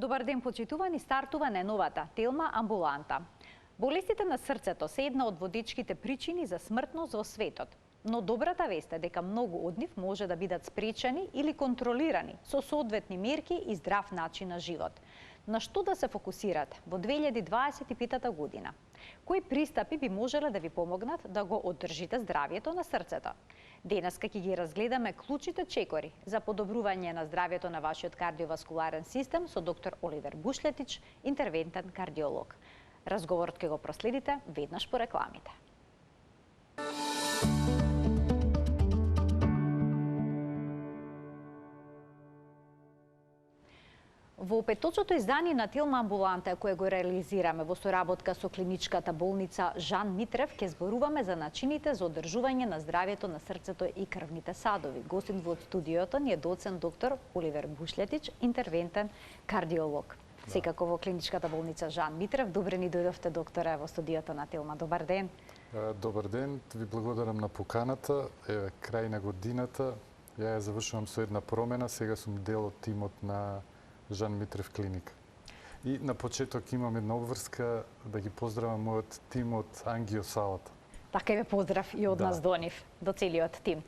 Добар ден, почитувани, стартува најновата Телма амбуланта. Болестите на срцето се една од водечките причини за смртност во светот. Но добрата вест е дека многу од нив може да бидат спречени или контролирани со соодветни мерки и здрав начин на живот. На што да се фокусирате во 2025 година? Кои пристапи би можеле да ви помогнат да го одржите здравието на срцето? Денеска ќе ги разгледаме клучните чекори за подобрување на здравието на вашиот кардиоваскуларен систем со доктор Оливер Бушлетич, интервентен кардиолог. Разговорот ќе го проследите веднаш по рекламите. Во петочното издание на Телма амбуланта, кое го реализираме во соработка со клиничката болница Жан Митрев, ќе зборуваме за начините за одржување на здравието на срцето и крвните садови. Гостин во студиото ни е доцент доктор Оливер Бушлетич, интервентен кардиолог. Секако во клиничката болница Жан Митрев. Добре ни дојдовте, докторе, во студиото на Телма. Добар ден. Добар ден, ви благодарам на поканата. Еве, крај на годината, ја завршувам со една промена, сега сум дел од тимот на Жан Митрев клиника. И на почеток имам една обврска да ги поздравам мојот тим од ангиосалата. Така ве поздрав и од нас до нив, до целиот тим.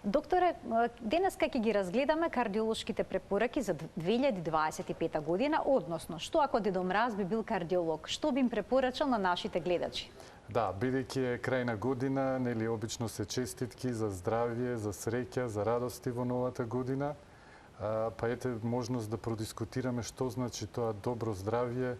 Докторе, денеска ќе ги разгледаме кардиолошките препораки за 2025 година, односно, што ако Дедо Мраз би бил кардиолог, што би им препорачал на нашите гледачи? Да, бидејќи е крај на година, нели обично се честитки за здравје, за среќа, за радости во новата година. Па ете можност да продискутираме што значи тоа добро здравје,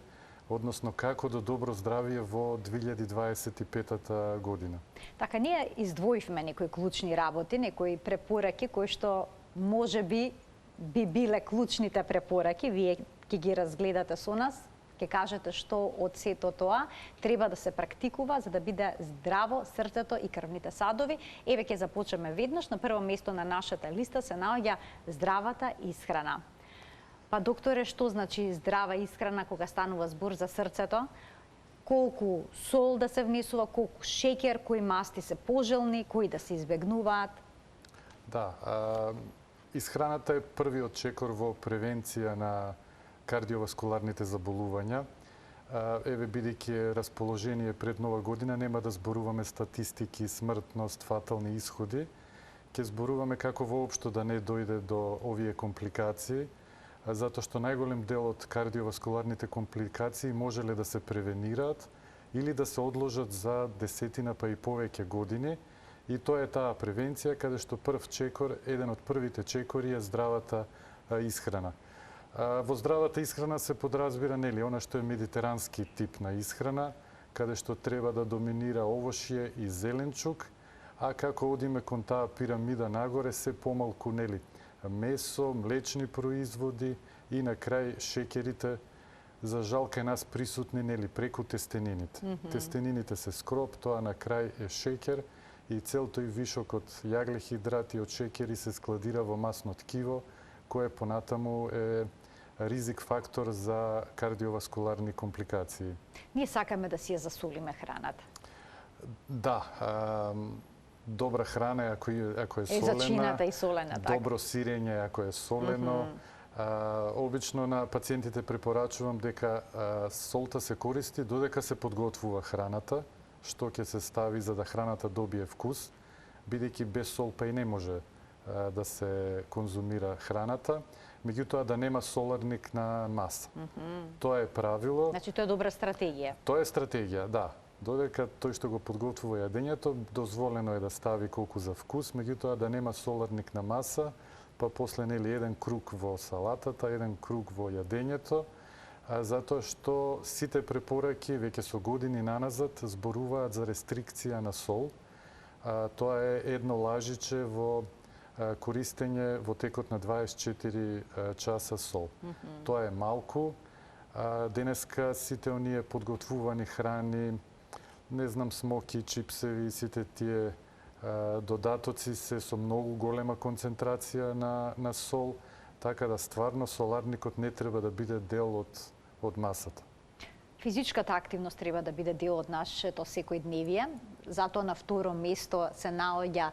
односно како до добро здравје во 2025 година. Така, ние издвоивме некои клучни работи, некои препораки кои што може би биле клучните препораки, вие ќе ги разгледате со нас, ќе кажете што од сето тоа треба да се практикува за да биде здраво срцето и крвните садови. Еве ќе започнеме веднаш. На прво место на нашата листа се наоѓа здравата исхрана. Па докторе, што значи здрава исхрана кога станува збор за срцето? Колку сол да се внесува, колку шеќер, кои масти се пожелни, кои да се избегнуваат? Да, исхраната е првиот чекор во превенција на кардиоваскуларните заболувања. Еве, бидејќи расположение пред нова година, нема да зборуваме статистики, смртност, фатални исходи. Ќе зборуваме како воопшто да не дојде до овие компликации, затоа што најголем дел од кардиоваскуларните компликации можеле да се превенираат или да се одложат за десетина па и повеќе години. И тоа е таа превенција каде што прв чекор, еден од првите чекори е здравата исхрана. Во здравата исхрана се подразбира нели она што е медитерански тип на исхрана, каде што треба да доминира овошје и зеленчук, а како одиме кон таа пирамида нагоре се помалку нели месо, млечни производи и на крај шеќерите, за жал кај нас присутни нели преку тестенините. Тестенините се скроп, тоа на крај е шеќер и цел тој вишок од јаглехидрати од шеќери се складира во масно ткиво, кое понатаму е ризик фактор за кардиоваскуларни компликации. Ние сакаме да си ја засолиме храната. Да, добра храна ако е солена. Зачината и солена, така. Добро сирење ако е солено. Обично на пациентите препорачувам дека солта се користи додека се подготвува храната, што ќе се стави за да храната добие вкус, бидејќи без сол па и не може да се конзумира храната, меѓутоа да нема соларник на маса. Тоа е правило. Значи тоа е добра стратегија. Тоа е стратегија, да. Додека тој што го подготвува јадењето, дозволено е да стави колку за вкус, меѓутоа да нема соларник на маса, па после нели еден круг во салатата, еден круг во јадењето, затоа што сите препораки веќе со години наназад зборуваат за рестрикција на сол. Тоа е едно лажиче во користење во текот на 24 часа сол. Тоа е малку. Денеска сите оние подготвувани храни, не знам, смоки, чипсеви, сите тие додатоци се со многу голема концентрација на сол, така да стварно соларникот не треба да биде дел од масата. Физичката активност треба да биде дел од нашето секојдневие, затоа на второ место се наоѓа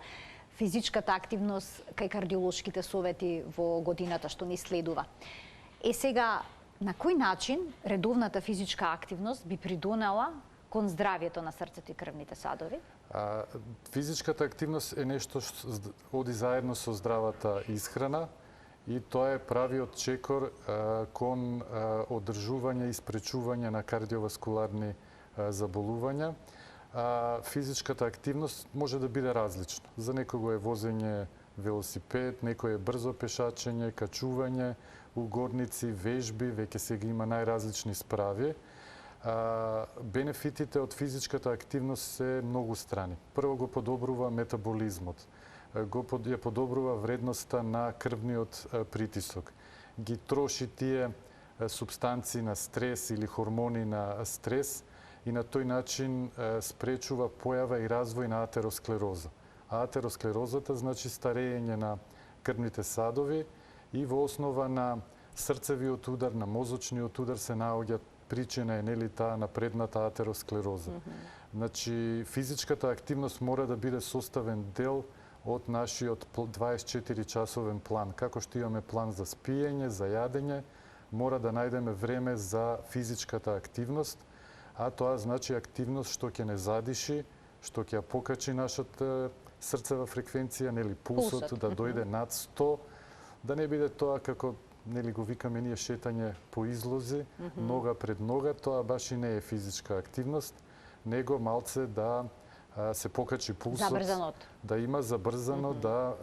физичката активност кај кардиолошките совети во годината што ни следува. Сега, На кој начин редовната физичка активност би придонела кон здравјето на срцето и крвните садови? Физичката активност е нешто што оди заедно со здравата исхрана и тоа е правиот чекор кон одржување и спречување на кардиоваскуларни заболувања. Физичката активност може да биде различна. За некого е возење велосипед, некој е брзо пешачење, качување, угорници, вежби, веќе сега има најразлични справи. Бенефитите од физичката активност се многу страни. Прво го подобрува метаболизмот, ја подобрува вредноста на крвниот притисок, ги троши тие субстанции на стрес или хормони на стрес и на тој начин спречува појава и развој на атеросклероза. А атеросклерозата значи старење на крвните садови и во основа на срцевиот удар, на мозочниот удар се наоѓа причина е нели таа напредната атеросклероза. Значи физичката активност мора да биде составен дел од нашиот 24-часовен план. Како што имаме план за спиење, за јадење, мора да најдеме време за физичката активност, а тоа значи активност што ќе не задиши, што ќе ја покачи нашата срцева фреквенција, нели пулсот да дојде над 100, да не биде тоа како нели го викаме ние шетање по излози, нога пред нога, тоа баш и не е физичка активност, него малце да се покачи пулсот, да има забрзано, да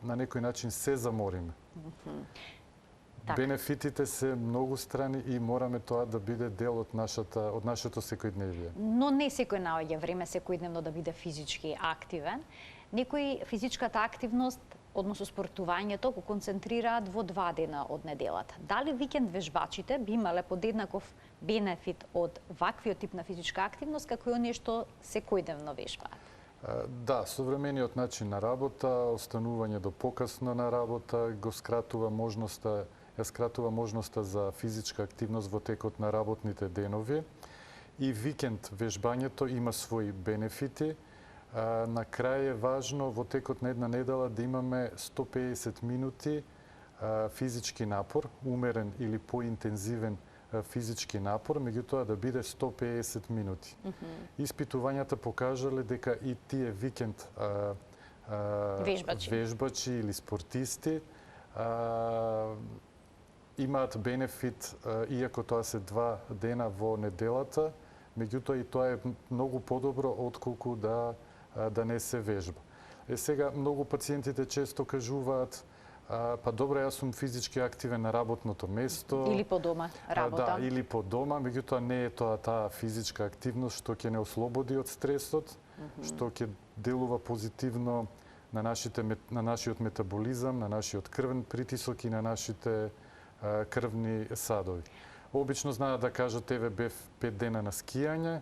на некој начин се замориме. Бенефитите се многу страни и мораме тоа да биде дел од нашето секојдневие. Но не секој наоѓа време секојдневно да биде физички активен. Некои физичката активност, односно спортувањето, го концентрираат во 2 дена од неделата. Дали викенд вежбачите би имале подеднаков бенефит од ваквиот тип на физичка активност како и оние што секојдневно вежбаат? Да, современиот начин на работа, останување до покасно на работа, ја скратува можноста за физичка активност во текот на работните денови. И викенд вежбањето има своји бенефити. На крај е важно во текот на една недела да имаме 150 минути физички напор, умерен или поинтензивен физички напор, меѓутоа да биде 150 минути. Испитувањата покажале дека и тие викенд вежбачи или спортисти имаат бенефит, иако тоа се 2 дена во неделата, меѓутоа и тоа е многу подобро отколку да не се вежба. Сега многу пациентите често кажуваат па добро, јас сум физички активен на работното место. Или по дома работа. Да, или по дома, меѓутоа не е тоа таа физичка активност што ќе не ослободи од стресот, што ќе делува позитивно на нашиот метаболизам, на нашиот крвен притисок и на нашите крвни садови. Обично знаат да кажат, еве бев 5 дена на скијање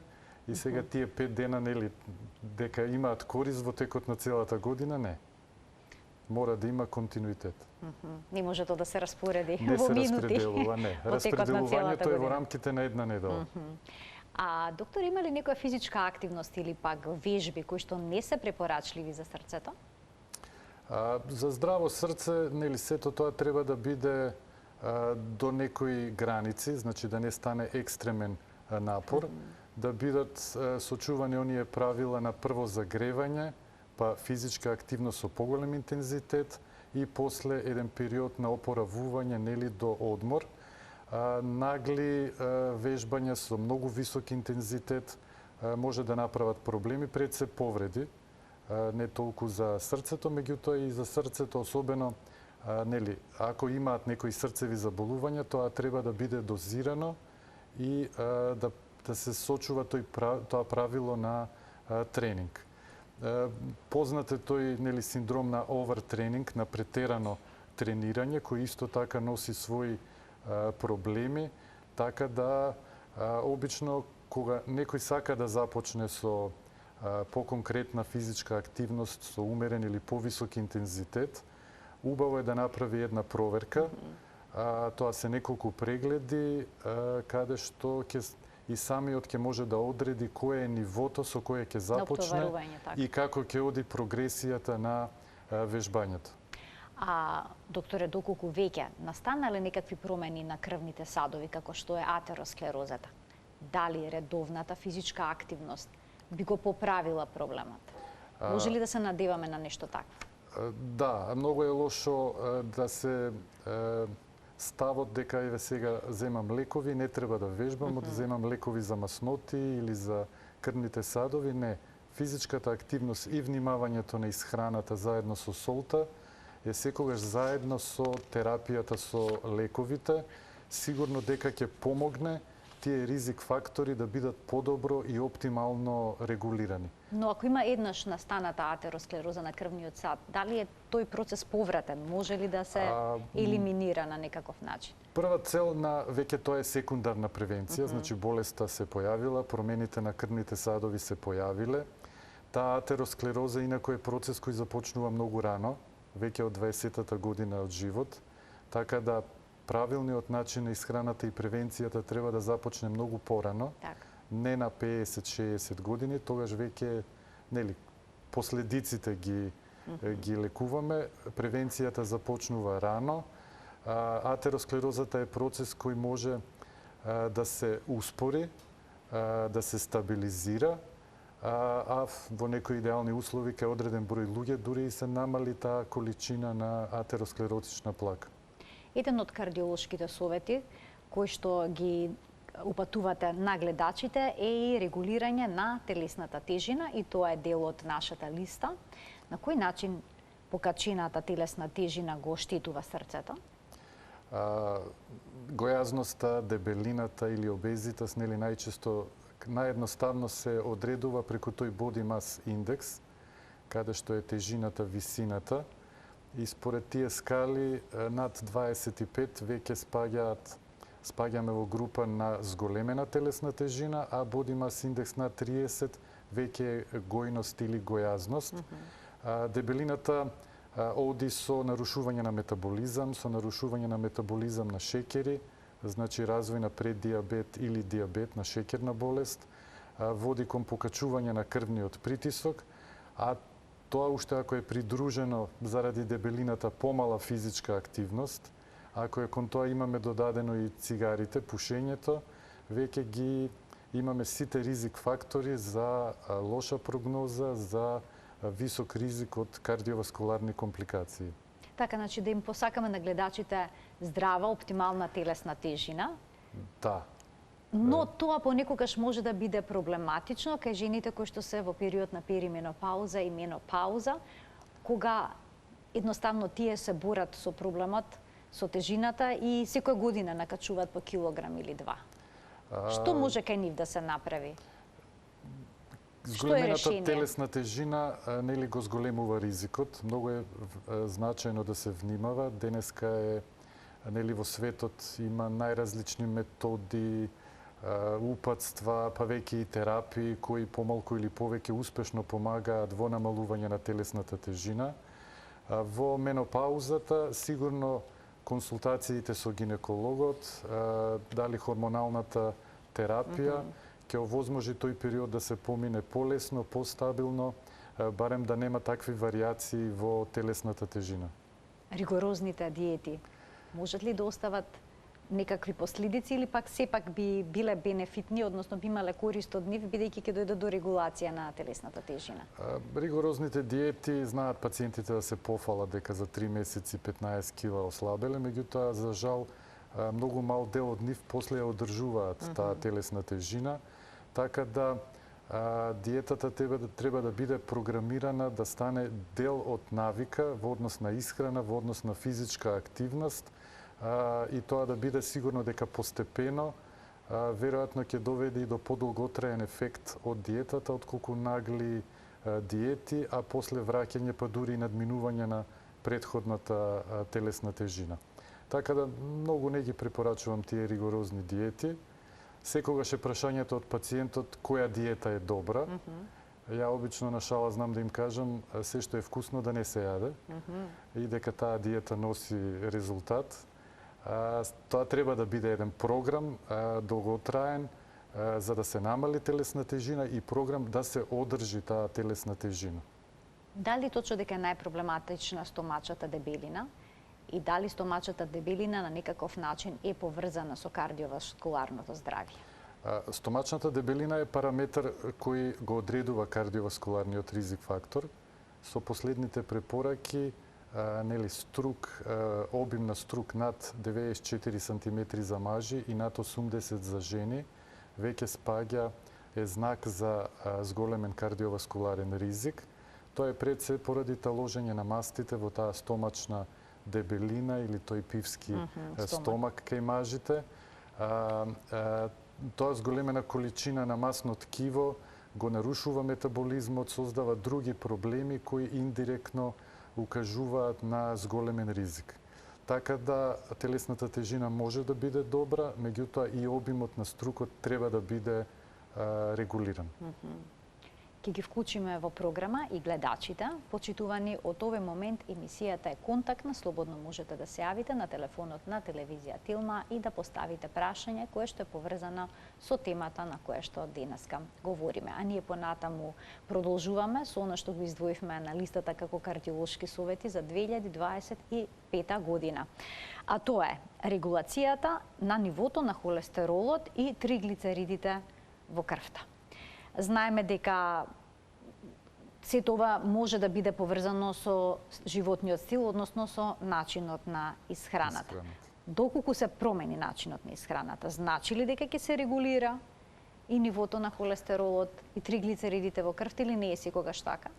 и сега тие 5 дена нели дека имаат корист во текот на целата година, не. Мора да има континуитет. Не може тоа да се распореди не во минути. Не се распределува, не. Распределувањето е во рамките на една недела. А доктор, има ли некоја физичка активност или пак вежби кои што не се препорачливи за срцето? За здраво срце, нели сето тоа треба да биде до некои граници, значи да не стане екстремен напор, да бидат сочувани оние правила на прво загревање, па физичка активност со поголем интензитет и после еден период на опоравување, нели до одмор. Нагли вежбања со многу висок интензитет може да направат проблеми, пред се повреди, не толку за срцето, меѓутоа и за срцето особено, нели, ако имаат некои срцеви заболувања, тоа треба да биде дозирано и да се сочува тоа правило на тренинг. Познат е тој нели синдром на овертренинг, на претерано тренирање, кој исто така носи своји проблеми, така да обично кога некој сака да започне со поконкретна физичка активност со умерен или повисок интензитет, убаво е да направи една проверка. Тоа се неколку прегледи каде што и самиот ќе може да одреди кое е нивото со кое ќе започне и како ќе оди прогресијата на вежбањето. Докторе, доколку веќе настанале некакви промени на крвните садови, како што е атеросклерозата, дали редовната физичка активност би го поправила проблемот? Може ли да се надеваме на нешто такво? Да, многу е лошо да се ставот дека еве сега земам лекови, не треба да вежбам, да земам лекови за масноти или за крвните садови, не. Физичката активност и внимавањето на исхраната заедно со солта е секогаш заедно со терапијата со лековите, сигурно дека ќе помогне тие ризик фактори да бидат подобро и оптимално регулирани. Но ако има еднаш настаната атеросклероза на крвниот сад, дали е тој процес повратен? Може ли да се елиминира на некаков начин? Прва цел на веќе тоа е секундарна превенција, значи болеста се појавила, промените на крвните садови се појавиле. Таа атеросклероза инаку е процес кој започнува многу рано, веќе од 20-та година од живот, така да правилниот начин на исхраната и превенцијата треба да започне многу порано, не на 50-60 години, тогаш веќе последиците ги лекуваме, превенцијата започнува рано. Атеросклерозата е процес кој може да се успори, да се стабилизира, а во некои идеални услови кај одреден број луѓе дури и се намали таа количина на атеросклеротична плака. Еден од кардиолошките совети кои што ги упатувате на гледачите е и регулирање на телесната тежина, и тоа е дел од нашата листа. На кој начин покачената телесна тежина го оштетува срцето? Гојазноста, дебелината или обезитас, најчесто наједноставно се одредува преку тој body mass index, каде што е тежината, висината, и според тие скали над 25 веќе спаѓаме во група на зголемена телесна тежина, а body mass index на 30 веќе е гојност или гојазност. Дебелината оди со нарушување на метаболизам, со нарушување на метаболизам на шеќери, значи развој на преддиабет или диабет, на шеќерна болест, води кон покачување на крвниот притисок, а тоа уште ако е придружено заради дебелината помала физичка активност, ако е кон тоа имаме додадено и цигарите, пушењето, веќе ги имаме сите ризик фактори за лоша прогноза, за висок ризик од кардиоваскуларни компликации. Така, значи да им посакаме на гледачите здрава, оптимална телесна тежина. Да. Но тоа понекогаш може да биде проблематично кај жените кои што се во период на перименопауза и менопауза, кога едноставно тие се борат со проблемот, со тежината и секоја година накачуваат по килограм или два. Што може кај нив да се направи? Зголемената телесна тежина нели го зголемува ризикот. Многу е значајно да се внимава. Денеска е нели во светот има најразлични методи, упатства, па веќе и терапии кои помалку или повеќе успешно помагаат во намалување на телесната тежина. Во менопаузата сигурно консултациите со гинекологот, дали хормоналната терапија ќе овозможи тој период да се помине полесно, постабилно, барем да нема такви варијации во телесната тежина. Ригорозните диети можат ли да остават некакви последици или пак сепак би биле бенефитни, односно би имале корист од нив, бидејќи ќе дојде до регулација на телесната тежина? Ригорозните диети знаат пациентите да се пофалат дека за 3 месеци 15 кила ослабеле, меѓутоа за жал многу мал дел од нив после ја одржуваат таа телесна тежина, така да диетата треба да биде програмирана да стане дел од навика во однос на исхрана, во однос на физичка активност, и тоа да биде сигурно дека постепено, веројатно ќе доведе и до подолготраен ефект од диетата, отколку нагли диети, а после враќање па дури и надминување на претходната телесна тежина. Така да многу не ги препорачувам тие ригорозни диети. Секогаш е прашањето од пациентот која диета е добра. Ја обично на шала знам да им кажам се што е вкусно да не се јаде и дека таа диета носи резултат. Тоа треба да биде еден програм долготраен за да се намали телесна тежина и програм да се одржи таа телесна тежина. Дали точно дека е најпроблематична стомачата дебелина и дали стомачата дебелина на некаков начин е поврзана со кардиоваскуларното здравје? Стомачната дебелина е параметар кој го одредува кардиоваскуларниот ризик фактор. Со последните препораки, струк, обим на струк над 94 см за мажи и над 80 за жени, веќе спаѓа е знак за зголемен кардиоваскуларен ризик. Тоа е пред се поради таложење на мастите во таа стомачна дебелина или тој пивски стомак кај мажите. Тоа зголемена количина на масно ткиво го нарушува метаболизмот, создава други проблеми кои индиректно укажуваат на зголемен ризик. Така да телесната тежина може да биде добра, меѓутоа и обимот на струкот треба да биде регулиран. Ќе ги вклучиме во програма и гледачите. Почитувани, од овој момент емисијата е контактна, слободно можете да се јавите на телефонот на телевизија Тилма и да поставите прашање кое што е поврзано со темата на која што денеска говориме. А ние понатаму продолжуваме со она што го издвоивме на листата како кардиолошки совети за 2025 година. А тоа е регулацијата на нивото на холестеролот и триглицеридите во крвта. Знаеме дека сето ова може да биде поврзано со животниот стил, односно со начинот на исхраната. Доколку се промени начинот на исхраната, значи ли дека ќе се регулира и нивото на холестеролот и триглицеридите во крвта или не е секогаш така?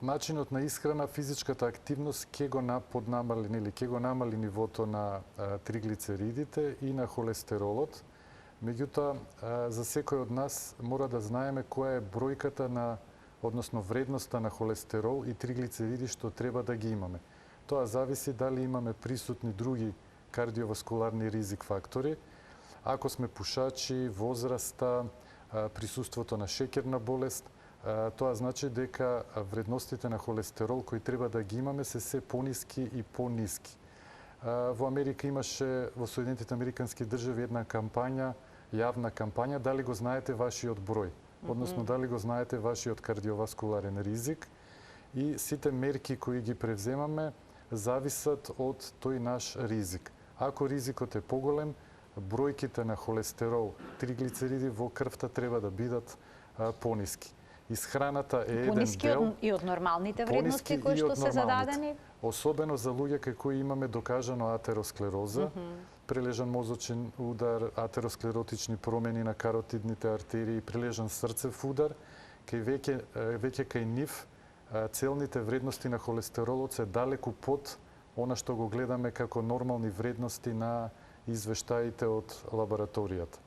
Начинот на исхрана, физичката активност ќе го намали нивото на триглицеридите и на холестеролот. Меѓутоа, за секој од нас мора да знаеме која е бројката односно вредноста на холестерол и триглицериди што треба да ги имаме. Тоа зависи дали имаме присутни други кардиоваскуларни ризик фактори. Ако сме пушачи, возраста, присуството на шеќерна болест, тоа значи дека вредностите на холестерол кои треба да ги имаме се пониски и пониски. Во Америка имаше, во Соединетите Американски држави, една кампања, јавна кампања, дали го знаете вашиот број, односно дали го знаете вашиот кардиоваскуларен ризик, и сите мерки кои ги превземаме зависат од тој наш ризик. Ако ризикот е поголем, бројките на холестерол, триглицериди во крвта треба да бидат пониски. Исхраната е еден дел и од нормалните вредности кои што се зададени? Особено за луѓе кај кои имаме докажано атеросклероза, прележан мозочен удар, атеросклеротични промени на каротидните артерии, прележан срцев удар, веќе кај нив целните вредности на холестеролот се далеку под она што го гледаме како нормални вредности на извештаите од лабораторијата.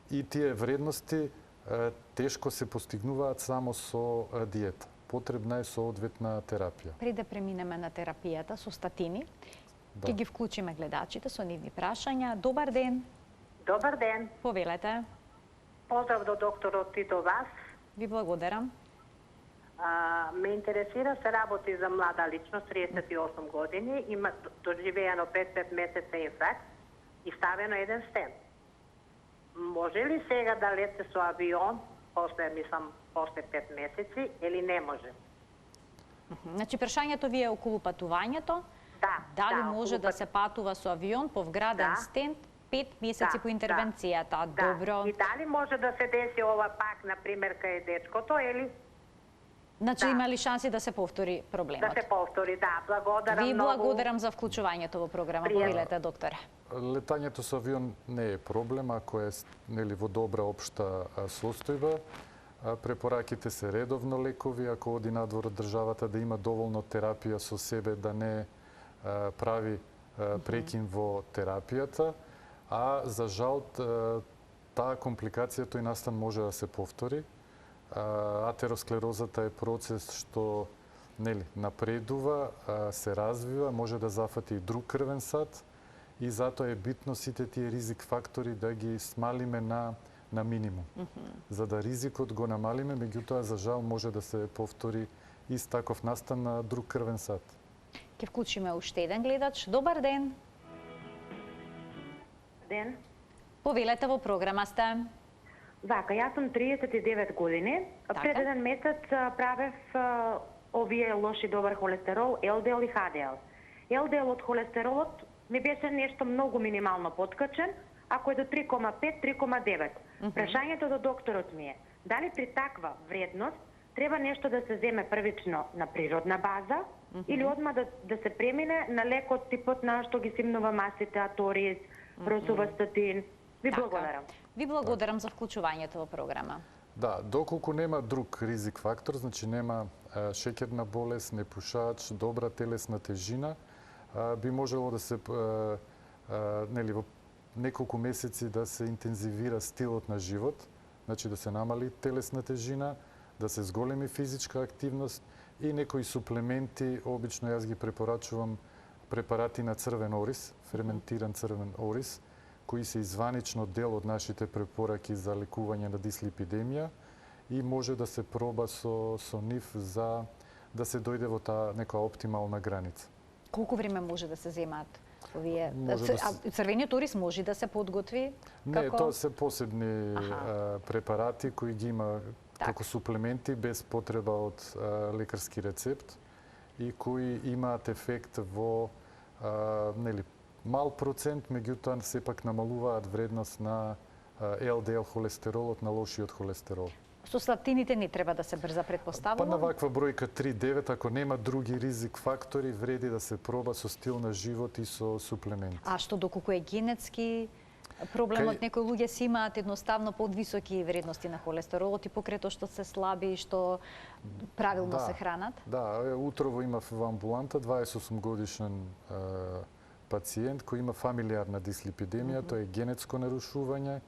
И тие вредности тешко се постигнуваат само со диета. Потребна е соодветна терапија. Пред да преминеме на терапијата со статини, ќе ги вклучиме гледачите со нивни прашања. Добар ден. Добар ден. Повелете. Поздрав до докторот и до вас. Ви благодарам. Ме интересира, се работи за млада личност, 38 години, има доживеано 5 месеца инфаркт и ставено еден стент. Може ли сега да лете со авион, после 5 месеци, или не може? Значи, прашањето ви е околу патувањето? Да. Дали може да се патува со авион по вграден стент 5 месеци по интервенцијата? Добро. И дали може да се деси ова пак, например, кај дечкото, или? Значи, има ли шанси да се повтори проблемот? Да се повтори, да. Благодарам Ви многу. благодарам за вклучувањето во програма. Повелете, докторе. Летањето со авион не е проблем, ако е во добра општа состојба. Препораките се редовно лекови, ако оди надвор од државата, да има доволно терапија со себе, да не прави прекин во терапијата, а за жал таа компликација, тој настан може да се повтори. Атеросклерозата е процес што напредува, се развива, може да зафати и друг крвен сад, и затоа е битно сите тие ризик фактори да ги смалиме на минимум. За да ризикот го намалиме, меѓутоа за жал може да се повтори ист таков настан на друг крвен сад. Ќе вклучиме уште еден гледач. Добар ден. Ден. Повелете, во програма сте. Вака, јас сум 39 години. Така. Пред еден месец правев овие лоши добар холестерол, ЛДЛ и ХДЛ. ЛДЛ од холестеролот ми беше нешто многу минимално подкачен, ако е до 3,5, 3,9. Прашањето до докторот ми е, дали при таква вредност треба нешто да се земе првично на природна база или одма да се премине на лек од типот на што ги симнува масите, аторис, росувастатин. Ви благодарам. Ви благодарам за вклучувањето во програма. Да, доколку нема друг ризик фактор, значи нема шеќерна болест, непушач, добра телесна тежина, би можело да се нели во неколку месеци да се интензивира стилот на живот, значи да се намали телесна тежина, да се зголеми физичка активност и некои суплементи, обично јас ги препорачувам препарати на црвен орис, ферментиран црвен орис, кои се изванично дел од нашите препораки за лекување на дислипидемија и може да се проба со нив за да се дојде во таа некоја оптимална граница. Колку време може да се земаат овие? Може да се- Црвениот орис може да се подготви? Не, тоа се посебни Аха. препарати кои ги има Така. како суплементи без потреба од лекарски рецепт и кои имаат ефект во нели мал процент, меѓутоа сепак намалуваат вредност на ЛДЛ холестеролот, на лошиот холестерол. Со слатините не треба да се брза, Па на предпоставувам. ваква бројка 3,9, ако нема други ризик фактори, вреди да се проба со стил на живот и со суплементи. А што доколку е генетски проблемот, Кај- некои луѓе си имаат едноставно подвисоки вредности на холестеролот и покрај тоа што се слаби и што правилно се хранат? Да, утрово имав во амбуланта 28 годишен пациент кој има фамилиарна дислипидемија, тоа е генетско нарушување,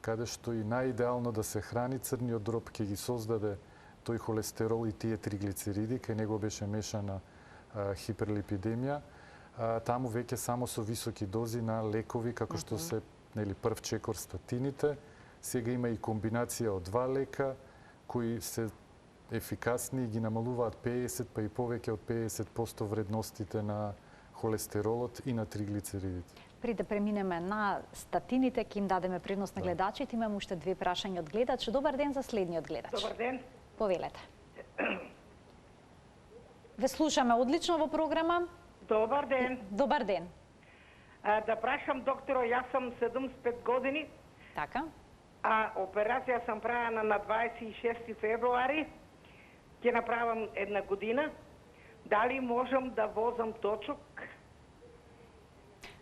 каде што и најидеално да се храни црниот дроб ќе ги создаде тој холестерол и тие триглицериди, кај него беше мешана хиперлипидемија. Таму веќе само со високи дози на лекови, како што се нели прв чекор статините, сега има и комбинација од два лека кои се ефикасни и ги намалуваат 50 па и повеќе од 50% вредностите на холестеролот и на триглицеридите. Пред да преминеме на статините, ќе им дадеме предност на гледачите. Имам уште две прашања од гледач. Добар ден за следниот гледач. Добар ден. Повелете. Ве слушаме одлично во програма. Добар ден. Добар ден. Да прашам доктора, јас сум 75 години, Така. а операција сам правена на 26 февруари. Ќе направам една година. Дали можам да возам точок?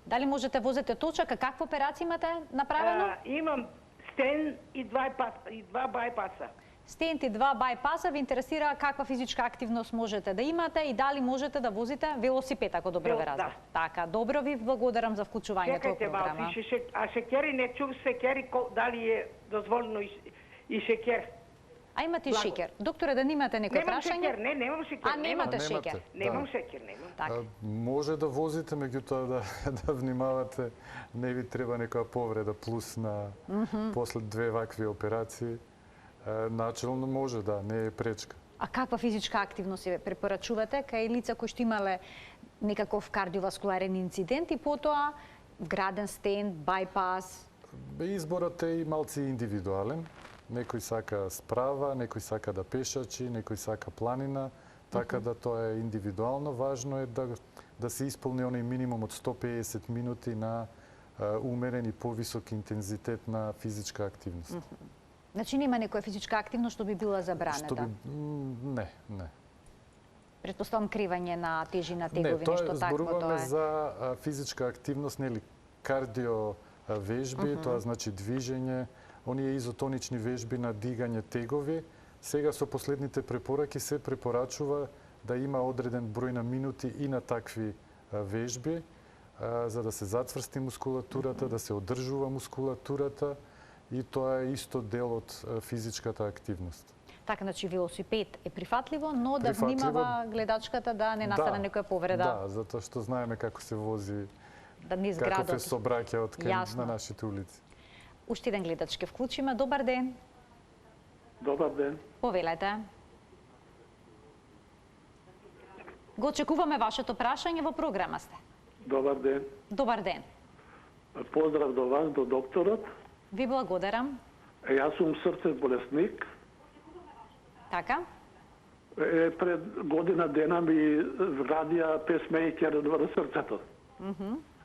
Дали можете возите точак, а каква операција имате направено? Имам стен и два байпаса. Стент и 2 байпаса, ви интересира каква физичка активност можете да имате и дали можете да возите велосипед, ако добро ве Да. разбрав. Така, добро ви благодарам за вклучувањето во Чекајте програма. малку, а шекери не чув шекери, дали е дозволено и шекер? А имате и Благо. шекер. Докторе, да немате некој Немам прашање? шекер, немам шекер. А немате шекер. Немам шекер, немам. Така. Може да возите, меѓутоа да внимавате, не ви треба некоја повреда плюс на после две вакви операции. Начелно може, да, не е пречка. А каква физичка активност ја препорачувате кај лица кои што имале некаков кардиоваскуларен инцидент и потоа вграден стент, байпас? Изборот е и малци индивидуален. Некој сака справа, некој сака да пешачи, некој сака планина, така да тоа е индивидуално. Важно е да се исполни оној минимум од 150 минути на умерен и повисок интензитет на физичка активност. Значи нема некоја физичка активност што би била забранета? Што би... Не. Предпоставам кривање на тежина, Не, тегови, тоа нешто такво, зборуваме тоа е. за физичка активност, нели, кардио вежби, тоа значи движење, оние изотонични вежби на дигање тегови. Сега со последните препораки се препорачува да има одреден број на минути и на такви вежби, за да се зацврсти мускулатурата, да се одржува мускулатурата и тоа е исто дел од физичката активност. Така, значи велосипед е прифатливо, но да Прифатливо. внимава гледачката да не настане некоја повреда, Да, затоа што знаеме како се вози, да низ каков е градот. сообраќајот Јасно. на нашите улици. Уште еден гледач ке вклучиме. Добар ден. Добар ден. Повелете. Го очекуваме вашето прашање, во програма сте. Добар ден. Добар ден. Поздрав до вас, до докторот. Ви благодарам. Јас сум срце болесник. Така? Пред година дена ми вградија песмейкер во срцето.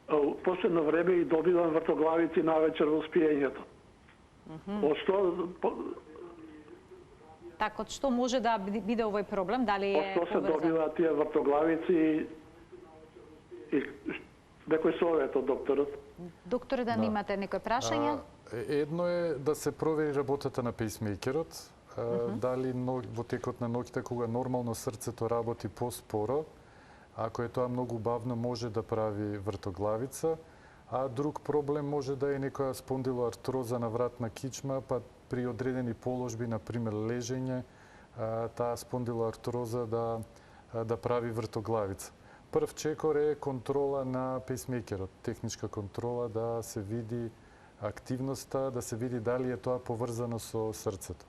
В последно време и добивам вртоглавици навечер во спиењето. Од што Така, од што може да биде овој проблем? Дали Од е што се поврзан? добива тие вртоглавици и некој совет од докторот? Докторе, да имате некој прашање? Едно е да се провери работата на пейсмейкерот, дали во текот на ноќта кога нормално срцето работи поспоро, ако е тоа многу бавно може да прави вртоглавица, а друг проблем може да е некоја спондилоартроза на вратна кичма, па при одредени положби, на пример лежење, таа спондилоартроза да прави вртоглавица. Прв чекор е контрола на пейсмейкерот, техничка контрола, да се види активноста, да се види дали е тоа поврзано со срцето.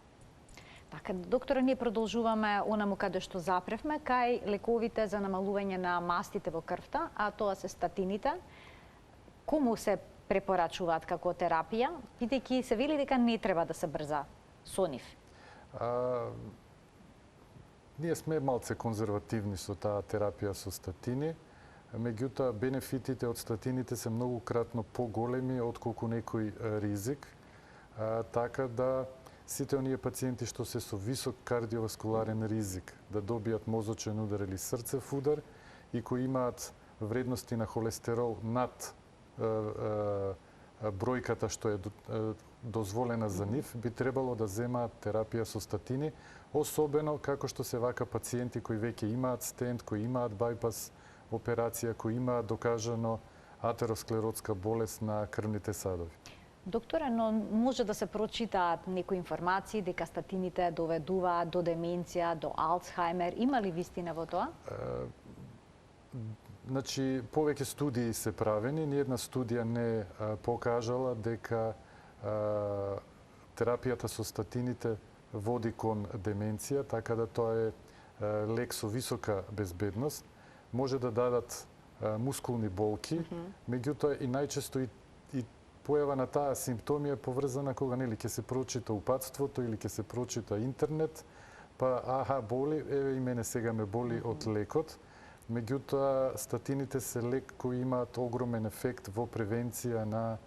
Така, докторе, ние продолжуваме онаму каде што запревме, кај лековите за намалување на мастите во крвта, а тоа се статините. Кому се препорачуваат како терапија, бидејќи се вели дека не треба да се брза со нив? Ние сме малце конзервативни со таа терапија со статини, меѓутоа бенефитите од статините се многукратно поголеми отколку некој ризик, така да сите оние пациенти што се со висок кардиоваскуларен ризик да добијат мозочен удар или срцев удар и кои имаат вредности на холестерол над бројката што е дозволена за нив, би требало да земаат терапија со статини, особено како што се вака пациенти кои веќе имаат стент, кои имаат бајпас операција, кои имаат докажано атеросклеротска болест на крвните садови. Докторе, но може да се прочитаат некои информации дека статините доведуваат до деменција, до Алцхаймер. Има ли вистина во тоа? Значи, повеќе студии се правени. Ниедна студија не покажала дека терапијата со статините води кон деменција, така да тоа е лек со висока безбедност. Може да дадат мускулни болки, меѓутоа и најчесто и појава на таа симптоми е поврзана кога нели ќе се прочита упатството или ќе се прочита интернет, па боли, еве и мене сега ме боли од лекот. Меѓутоа статините се лек кои имаат огромен ефект во превенција на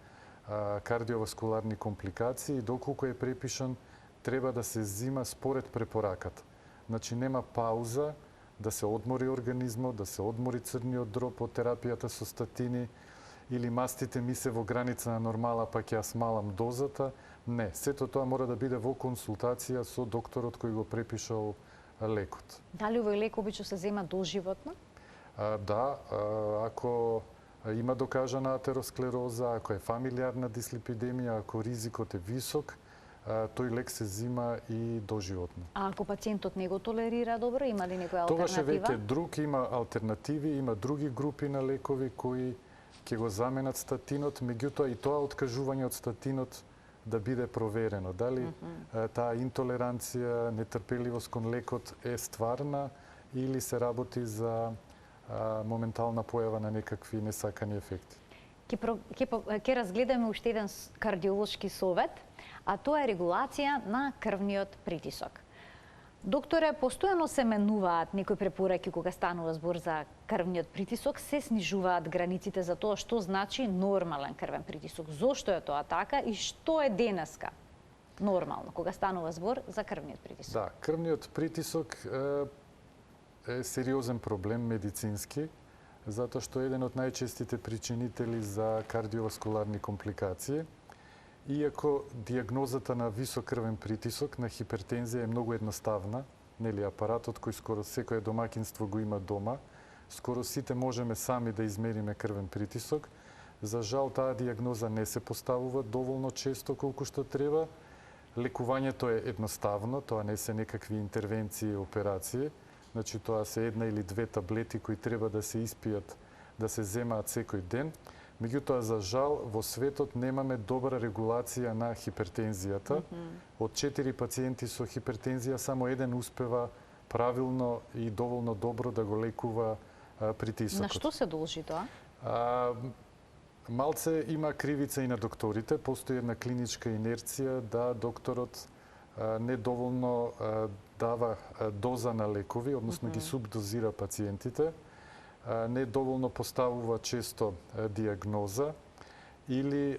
кардиоваскуларни компликации и доколку е препишан треба да се зима според препораката. Значи нема пауза да се одмори организмот, да се одмори црниот дроб од терапијата со статини, или мастите ми се во граница на нормала, па ќе ја смалам дозата. Не, сето тоа мора да биде во консултација со докторот кој го препишал лекот. Дали овој лек обично се зема доживотно? Да, ако има докажана атеросклероза, ако е фамилиарна дислипидемија, ако ризикот е висок, тој лек се зима и доживотно. А ако пациентот не го толерира добро, има ли некоја алтернатива? Тогаш е веќе друг, има алтернативи, има други групи на лекови кои ќе го заменат статинот, меѓутоа и тоа откажување од статинот да биде проверено. Дали таа интолеранција, нетрпеливост кон лекот е стварна или се работи за моментална појава на некакви несакани ефекти. Ќе разгледаме уште еден кардиолошки совет, а тоа е регулација на крвниот притисок. Докторе, постојано се менуваат некои препораки кога станува збор за крвниот притисок, се снижуваат границите за тоа што значи нормален крвен притисок. Зошто е тоа така и што е денеска нормално кога станува збор за крвниот притисок? Да, крвниот притисок е сериозен проблем медицински, затоа што е еден од најчестите причинители за кардиоваскуларни компликации. Иако диагнозата на висок крвен притисок, на хипертензија е многу едноставна, нели апаратот кој скоро секое домакинство го има дома, скоро сите можеме сами да измериме крвен притисок. За жал таа диагноза не се поставува доволно често колку што треба. Лекувањето е едноставно, тоа не се некакви интервенции и операции. Значи тоа се една или две таблети кои треба да се испијат, да се земаат секој ден. Меѓутоа, за жал, во светот немаме добра регулација на хипертензијата. Од 4 пациенти со хипертензија, само еден успева правилно и доволно добро да го лекува притисокот. На што се должи тоа? Малце има кривица и на докторите. Постои една клиничка инерција да докторот недоволно дава доза на лекови, односно ги субдозира пациентите, недоволно поставува често диагноза или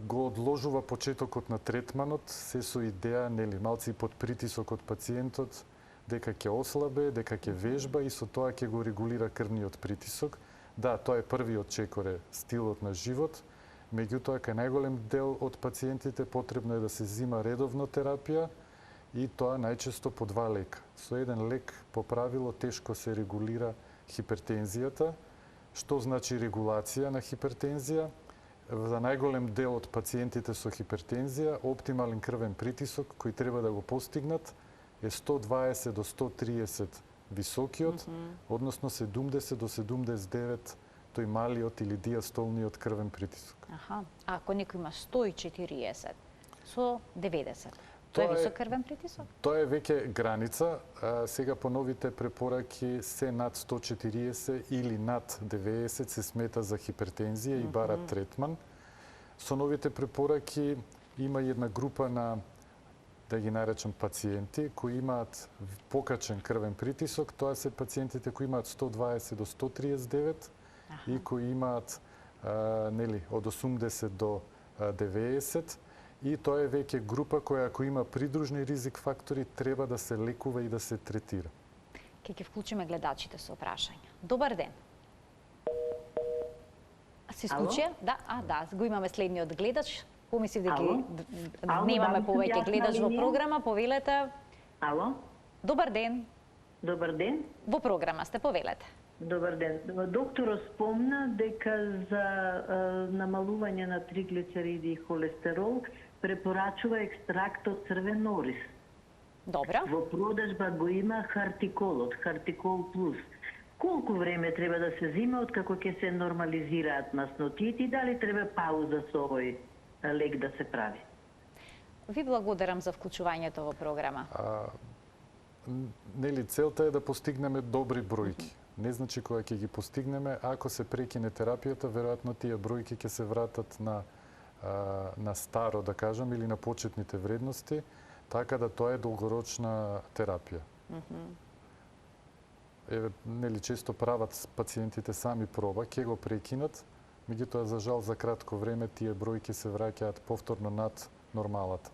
го одложува почетокот на третманот, се со идеја, нели, малци под притисок од пациентот, дека ќе ослабе, дека ќе вежба и со тоа ќе го регулира крвниот притисок. Да, тоа е првиот чекор е стилот на живот, меѓутоа кај најголем дел од пациентите потребно е да се зима редовно терапија и тоа најчесто по 2 лека. Со еден лек по правило тешко се регулира хипертензијата. Што значи регулација на хипертензија? За најголем дел од пациентите со хипертензија, оптимален крвен притисок кој треба да го постигнат е 120 до 130 високиот, односно 70 до 79 тој малиот или диастолниот крвен притисок. Аха. А ако некој има 140 со 90, тоа е висок крвен притисок? Тоа е веќе граница. Сега по новите препораки се над 140 или над 90 се смета за хипертензија и барат третман. Со новите препораки има и една група на, да ги наречам, пациенти кои имаат покачен крвен притисок. Тоа се пациентите кои имаат 120 до 139 и кои имаат нели од 80 до 90. И тоа е веќе група која, ако има придружни ризик фактори, треба да се лекува и да се третира. Ќе вклучиме гледачите со прашања. Добар ден. Се исклучија? Да, го имаме следниот гледач. Помислив дека немаме повеќе гледач во програма, повелете. Ало? Добар ден. Добар ден. Во програма сте, повелете. Добар ден. Докторот спомна дека за намалување на триглицериди и холестерол препорачува екстракт од црвен орис. Добро. Во продажба го има хартиколот, хартикол плюс. Колку време треба да се зима откако ќе се нормализираат маснотиите и дали треба пауза со овој лек да се прави? Ви благодарам за вклучувањето во програма. Нели, целта е да постигнеме добри бројки. Не значи кога ќе ги постигнеме, ако се прекине терапијата, веројатно тие бројки ќе се вратат на старо, да кажам, или на почетните вредности, така да тоа е долгорочна терапија. Нели, често прават пациентите сами проба, ќе го прекинат, меѓутоа за жал за кратко време тие бројки се враќаат повторно над нормалата.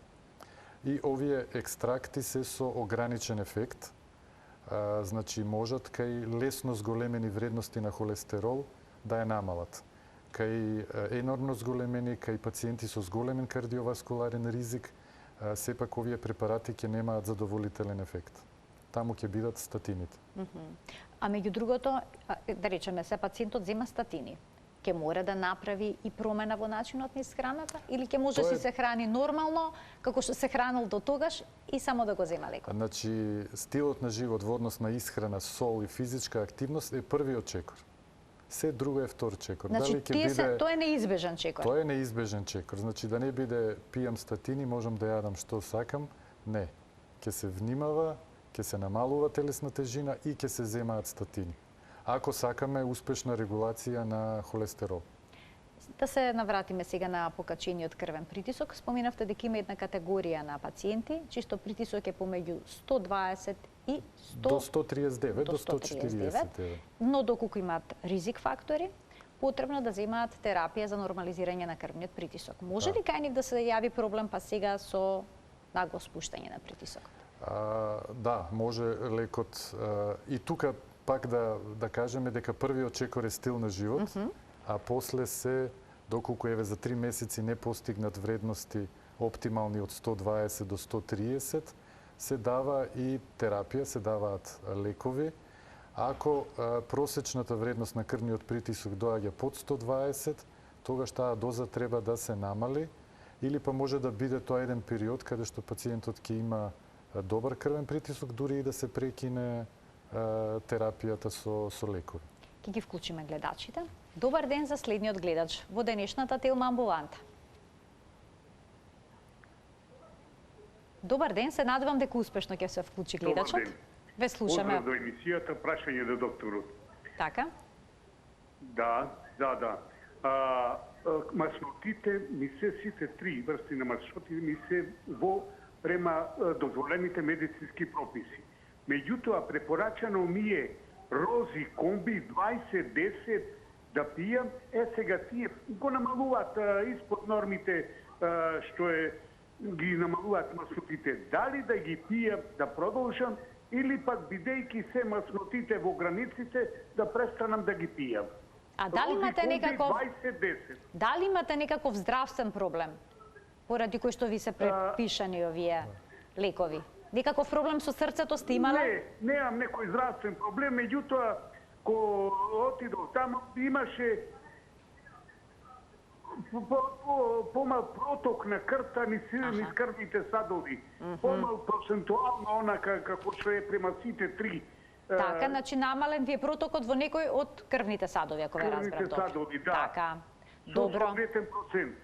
И овие екстракти се со ограничен ефект, значи можат кај лесно зголемени вредности на холестерол да ја намалат. Кај енормно зголемени, кај пациенти со зголемен кардиоваскуларен ризик, сепак овие препарати ќе немаат задоволителен ефект. Таму ќе бидат статините. А меѓу другото, да речеме, се пациентот зема статини. Ќе мора да направи и промена во начинот на исхраната или ќе може да се храни нормално, како што се хранил до тогаш и само да го зема лекот? Значи, стилот на живот во однос на исхрана, сол и физичка активност е првиот чекор. Се друго е втор чекор. Значи, тоа е неизбежен чекор? Тоа е неизбежен чекор. Значи, да не биде пијам статини, можам да јадам што сакам. Не. Ќе се внимава, ќе се намалува телесна тежина и ќе се земаат статини. Ако сакаме успешна регулација на холестерол. Да се навратиме сега на покачениот крвен притисок. Споминавте дека има една категорија на пациенти, чисто притисок е помеѓу 120 и 100... До 139, до 140. Но доколку имаат ризик фактори, потребно да земаат терапија за нормализирање на крвниот притисок. Може ли кај нив да се јави проблем па сега со нагло спуштање на притисокот? Да, може лекот. И тука пак да кажеме дека првиот чекор е стил на живот, а после се, доколку еве за 3 месеци не постигнат вредности оптимални од 120 до 130, се дава и терапија, се даваат лекови. Ако просечната вредност на крвниот притисок доаѓа под 120, тогаш таа доза треба да се намали, или па може да биде тоа еден период каде што пациентот ќе има добар крвен притисок, дури и да се прекине терапијата со лекови. Ќе ги вклучиме гледачите. Добар ден за следниот гледач во денешната Телма амбуланта. Добар ден, се надевам дека успешно ќе се вклучи гледачот. Ве слушаме. Поздрав до емисијата, прашање до докторот. Така? Да, Да. Маснотите ми се сите три врсти на маснотите ми се во према дозволените медицински прописи. Меѓутоа препорачано ми е рози, комби 20-10 да пијам, сега тие го намалуваат испод нормите што ги намалуваат маснотите. Дали да ги пијам, да продолжам, или пак бидејќи се маснотите во границите, да престанам да ги пијам. А дали имате некаков 20-10. Дали имате некаков здравствен проблем поради кој што ви се препишани овие лекови? Некаков проблем со срцето сте имале? Не, немам некој здравствен проблем, меѓутоа ко отидов таму имаше помал проток на крвта низ крвните садови. Помал процентуално онака како што е према сите три. Така, значи намален ви е протокот во некој од крвните садови, ако ве разбрав добро. Крвните садови, да. Така, добро. Процент.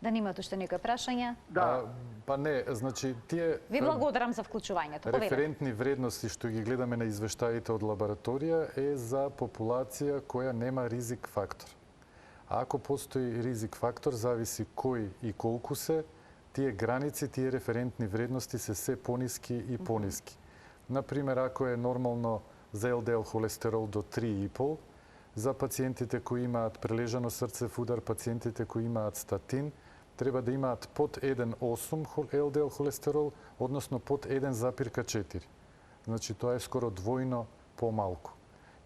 Да немате уште некои прашања? Да. Па не, значи тие Ви благодарам за вклучувањето. референтни вредности што ги гледаме на извештаите од лабораторија е за популација која нема ризик фактор. А ако постои ризик фактор, зависи кој и колку се, тие граници, тие референтни вредности се пониски и пониски. Например, ако е нормално за ЛДЛ холестерол до 3,5, за пациентите кои имаат прележано срцев удар, пациентите кои имаат статин, треба да имаат под 1,8 ЛДЛ холестерол, односно под 1,4. Значи тоа е скоро двојно помалку.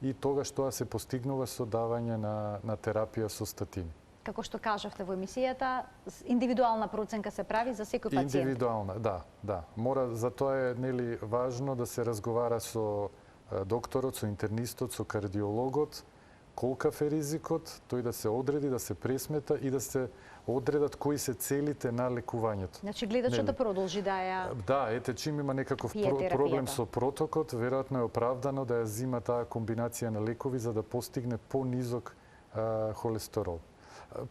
И тогаш тоа се постигнува со давање на терапија со статин. Како што кажавте во емисијата, индивидуална проценка се прави за секој пациент. Индивидуална, да. Мора, за тоа е нели важно да се разговара со докторот, со интернистот, со кардиологот, колкав е ризикот, тој да се одреди, да се пресмета и да се одредат кои се целите на лекувањето. Значи гледачот да продолжи да ја Да, ете, чим има некаков проблем со протокот, веројатно е оправдано да ја зима таа комбинација на лекови за да постигне понизок холестерол.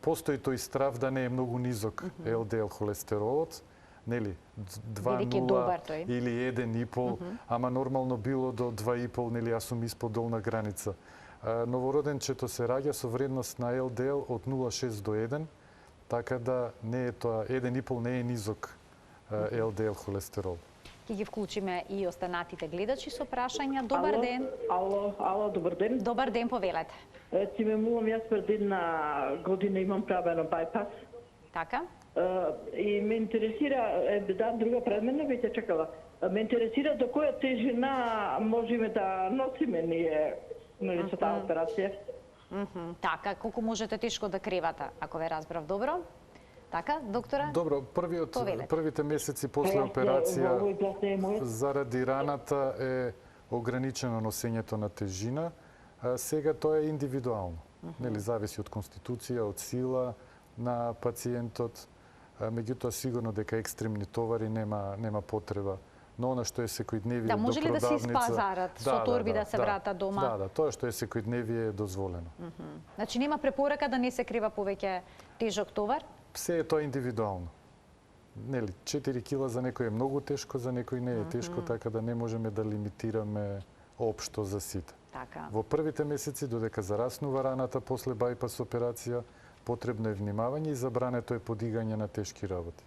Постои тој страв да не е многу низок ЛДЛ холестеролот, нели, 2,0 или 1,5, ама нормално било до 2,5, нели, јас сум испод долна граница. Новороденчето се раѓа со вредност на ЛДЛ од 0,6 до 1, така да не е тоа 1,5 не е низок ЛДЛ холестерол. Ќе ги вклучиме и останатите гледачи со прашања. Добар ден. Ало, добар ден. Добар ден, повелете. Ти ме молам, јас пред една година имам правено байпас. Така? И ме интересира, друга пред мене веќе чекала. Ме интересира до која тежина можеме да носиме ние со таа операција. Така, колку можете тешко да кревате, ако ве разбрав добро? Така, доктора? Добро, првите месеци после операција заради раната е ограничено носењето на тежина. Сега тоа е индивидуално. Нели зависи од конституција, од сила на пациентот. Меѓутоа сигурно дека екстремни товари нема потреба. Но она што е секојдневие до продавница... Да, може ли да се испазарат со торби да се вратат дома? Да, тоа што е секојдневие е дозволено. Значи нема препорака да не се крива повеќе тежок товар? Се е тоа индивидуално. Нели, 4 кила за некој е многу тешко, за некој не е тешко, така да не можеме да лимитираме општо за сите. Така. Во првите месеци, додека зараснува раната после бајпас операција, потребно е внимавање и забрането е подигање на тешки работи.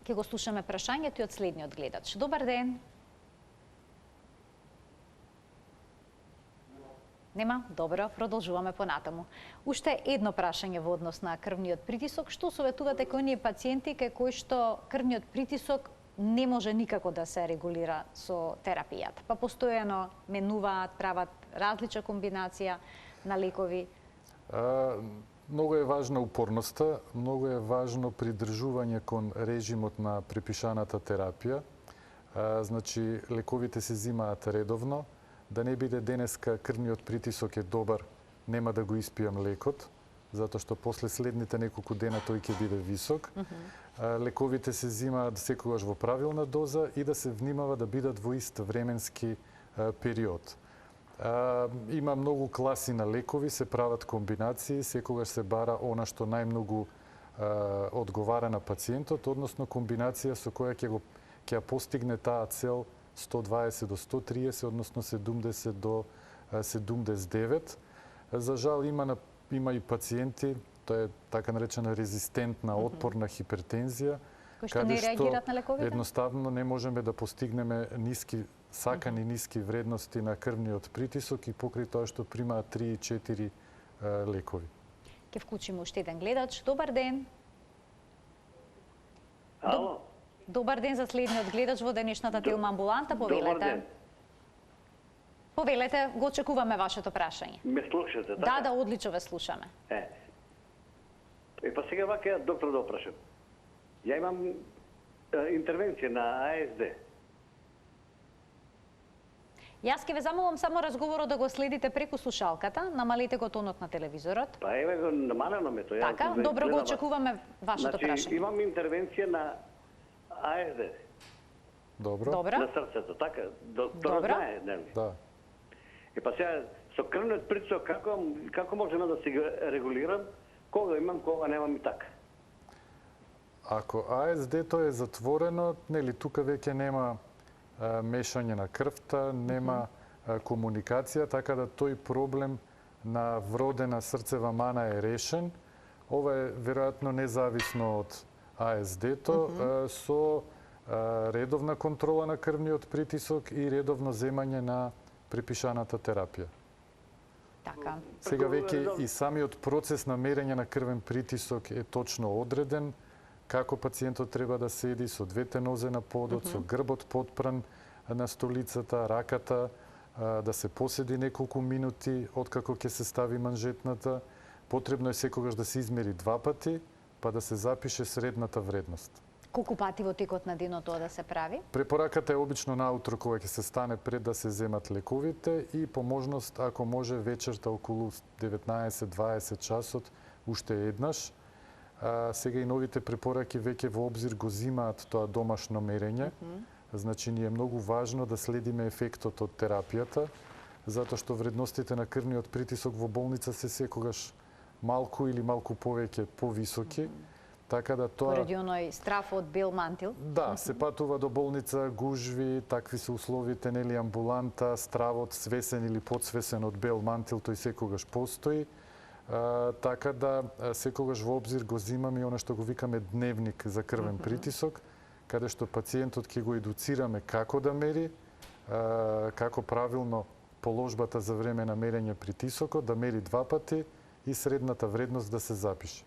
Ке го слушаме прашањето и од следниот гледач. Добар ден. Нема? Добро, продолжуваме понатаму. Уште едно прашање во однос на крвниот притисок. Што советувате кон оние пациенти кај кои што крвниот притисок не може никако да се регулира со терапијата? Па постојано менуваат, прават различна комбинација на лекови? Многу е важна упорноста, многу е важно придржување кон режимот на препишаната терапија. Значи, лековите се зимаат редовно, да не биде денеска крвниот притисок е добар, нема да го испијам лекот, затоа што после следните неколку дена тој ќе биде висок. Лековите се зимаат секогаш во правилна доза и да се внимава да бидат во ист временски период. Има многу класи на лекови, се прават комбинации, секогаш се бара она што најмногу одговара на пациентот, односно комбинација со која ќе постигне таа цел 120 до 130, односно 70 до 79. За жал има на има и пациенти, тоа е така наречена резистентна, отпорна хипертензија, Кои што не реагираат на лековите? Едноставно не можеме да постигнеме сакани ниски вредности на крвниот притисок и покрај тоа што примаат 3 и 4 лекови. Ке вклучиме уште еден гледач. Добар ден. Ало. Добар ден за следниот гледач во денешната Телма амбуланта. Повелете. Добар ден. Повелете, го очекуваме вашето прашање. Ме слушате, така? Да, одлично ве слушаме. Па сега вака, доктор, да опрашам. Ја имам интервенција на АСД. Јас ке ве замолам само разговорот да го следите преку слушалката, намалете го тонот на телевизорот. Па еве го намалено ме тоа. Така, добро го очекуваме вашето прашање. Имам интервенција на АСД. Добро. На срцето, така? Доктор знае, нели? Да. Па сега, со крвниот притисок, како можеме да се регулирам? Кога имам, кога немам и така? Ако АСД-то е затворено, нели тука веќе нема мешање на крвта, нема комуникација, така да тој проблем на вродена срцева мана е решен. Ова е веројатно независно од АСД-то, со редовна контрола на крвниот притисок и редовно земање на препишаната терапија. Така. Сега веќе и самиот процес на мерење на крвен притисок е точно одреден, како пациентот треба да седи со двете нозе на подот, со грбот подпран на столицата, раката, да се поседи неколку минути откако ќе се стави манжетната. Потребно е секогаш да се измери 2 пати, па да се запише средната вредност. Колку пати во текот на денот тоа да се прави? Препораката е обично наутро кога ќе се стане пред да се земат лековите и по можност, ако може вечерта околу 19-20 часот, уште еднаш. Сега и новите препораки веќе во обзир го зимаат тоа домашно мерење. Значи, ни е многу важно да следиме ефектот од терапијата, затоа што вредностите на крвниот притисок во болница се секогаш малку или малку повеќе повисоки. Така да тоа... Поради оној страф од бел мантил? Да, се патува до болница, гужви, такви се условите, нели, амбуланта, стравот свесен или подсвесен од бел мантил, тој секогаш постои. Така да секогаш во обзир го зимаме и оно што го викаме дневник за крвен притисок, каде што пациентот ќе го едуцираме како да мери, како правилно положбата за време на мерење притисокот, да мери 2 пати и средната вредност да се запише.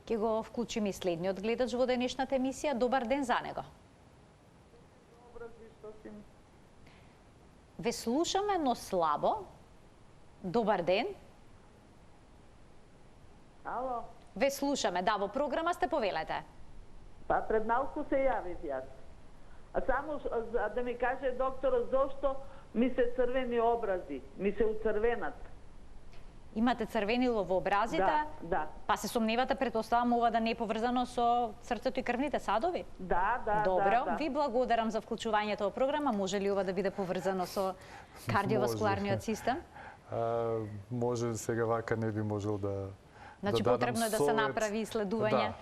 Ке го вклучиме и следниот гледач во денешната емисија. Добар ден за него. Ве слушаме, но слабо. Добар ден. Ало? Ве слушаме, да, во програма сте, повелете. Па пред малку се јавив јас. А само да ми каже докторот зошто ми се црвени образи, ми се уцрвенат. Имате црвенило во образите? Да. Па се сомневате, претпоставам, ова да не е поврзано со срцето и крвните садови? Да. Добро, ви благодарам за вклучувањето во програма. Може ли ова да биде поврзано со кардиоваскуларниот систем? Може, сега вака не би можел да Значи, да потребно е да се направи исследување?